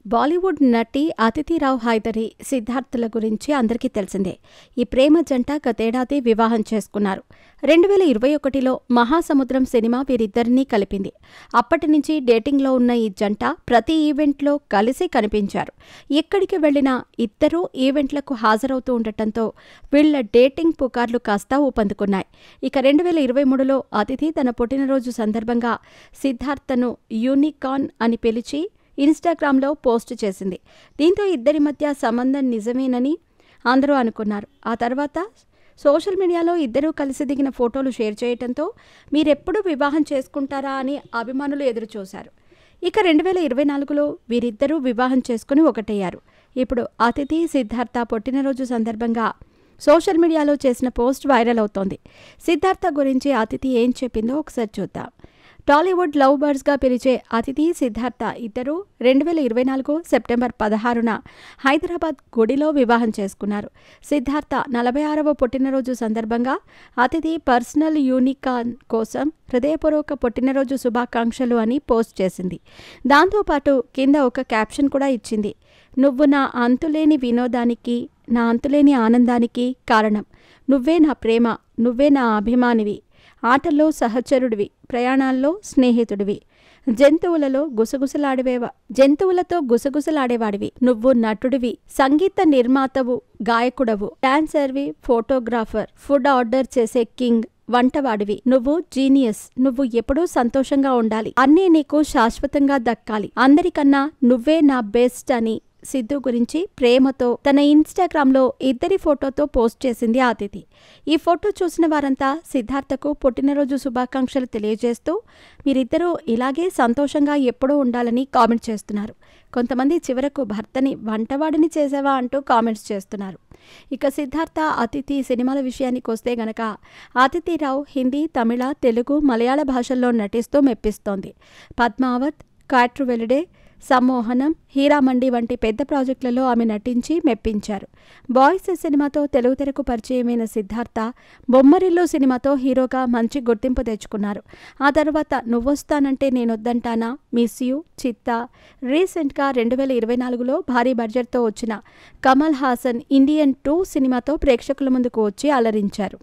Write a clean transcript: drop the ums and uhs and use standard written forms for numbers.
బాలీవుడ్ నటి అతిథి రావ్ హైదరి, సిద్ధార్థ్ల గురించి అందరికీ తెలిసిందే. ఈ ప్రేమ జంట గతేడాది వివాహం చేసుకున్నారు. 2021లో మహాసముద్రం సినిమా వీరిద్దరినీ కలిపింది. అప్పటి నుంచి డేటింగ్లో ఉన్న ఈ జంట ప్రతి ఈవెంట్లో కలిసి కనిపించారు. ఎక్కడికి వెళ్లినా ఇద్దరూ ఈవెంట్లకు హాజరవుతూ ఉండటంతో వీళ్ల డేటింగ్ పుకార్లు కాస్త ఊపందుకున్నాయి. ఇక 2023లో అతిథి తన పుట్టినరోజు సందర్భంగా సిద్ధార్థ్ను యూనికార్న్ అని పిలిచి ఇన్స్టాగ్రామ్లో పోస్ట్ చేసింది. దీంతో ఇద్దరి మధ్య సంబంధం నిజమేనని అందరూ అనుకున్నారు. ఆ తర్వాత సోషల్ మీడియాలో ఇద్దరూ కలిసి దిగిన ఫోటోలు షేర్ చేయడంతో మీరెప్పుడు వివాహం చేసుకుంటారా అని అభిమానులు ఎదురుచూశారు. ఇక 2024లో వీరిద్దరూ వివాహం చేసుకుని ఒకటయ్యారు. ఇప్పుడు అతిథి, సిద్ధార్థ పుట్టినరోజు సందర్భంగా సోషల్ మీడియాలో చేసిన పోస్ట్ వైరల్ అవుతోంది. సిద్ధార్థ గురించి అతిథి ఏం చెప్పిందో ఒకసారి చూద్దాం. టాలీవుడ్ లవ్ బర్డ్స్గా పిలిచే అతిథి, సిద్ధార్థ ఇద్దరూ 2024 సెప్టెంబర్ 16న హైదరాబాద్ గుడిలో వివాహం చేసుకున్నారు. సిద్ధార్థ 46వ పుట్టినరోజు సందర్భంగా అతిథి పర్సనల్ యూనికార్న్ కోసం హృదయపూర్వక పుట్టినరోజు శుభాకాంక్షలు అని పోస్ట్ చేసింది. దాంతోపాటు కింద ఒక క్యాప్షన్ కూడా ఇచ్చింది. నువ్వు నా అంతులేని వినోదానికి, నా అంతులేని ఆనందానికి కారణం. నువ్వే నా ప్రేమ, నువ్వే నా అభిమానివి, ఆటల్లో సహచరుడివి, ప్రయాణాల్లో స్నేహితుడివి, జంతువులతో గుసగుసలాడేవాడివి, నువ్వు నటుడివి, సంగీత నిర్మాతవు, గాయకుడవు, డాన్సర్వి, ఫోటోగ్రాఫర్, ఫుడ్ ఆర్డర్ చేసే కింగ్, వంటవాడివి, నువ్వు జీనియస్, నువ్వు ఎప్పుడూ సంతోషంగా ఉండాలి, అన్నీ నీకు శాశ్వతంగా దక్కాలి, అందరికన్నా నువ్వే నా బెస్ట్ అని సిద్ధు గురించి ప్రేమతో తన ఇన్స్టాగ్రామ్లో ఇద్దరి ఫోటోతో పోస్ట్ చేసింది అతిథి. ఈ ఫోటో చూసిన వారంతా సిద్ధార్థకు పుట్టినరోజు శుభాకాంక్షలు తెలియజేస్తూ మీరిద్దరూ ఇలాగే సంతోషంగా ఎప్పుడూ ఉండాలని కామెంట్ చేస్తున్నారు. కొంతమంది చివరకు భర్తని వంటవాడిని చేసావా అంటూ కామెంట్స్ చేస్తున్నారు. ఇక సిద్ధార్థ, అతిథి సినిమాల విషయానికి వస్తే గనక అతిథి రావ్ హిందీ, తమిళ, తెలుగు, మలయాళ భాషల్లో నటిస్తూ మెప్పిస్తోంది. పద్మావత్, కాట్రు వెలిడే, సమ్మోహనం, హీరామండి వంటి పెద్ద ప్రాజెక్టులలో ఆమె నటించి మెప్పించారు. బాయ్స్ సినిమాతో తెలుగు తెరకు పరిచయమైన సిద్ధార్థ బొమ్మరిల్లు సినిమాతో హీరోగా మంచి గుర్తింపు తెచ్చుకున్నారు. ఆ తర్వాత నువ్వొస్తానంటే నేనొద్దంటానా, మిస్ యూ, చిత్తా, రీసెంట్గా 2024లో భారీ బడ్జెట్తో వచ్చిన కమల్ హాసన్ ఇండియన్ 2 సినిమాతో ప్రేక్షకుల ముందుకు వచ్చి అలరించారు.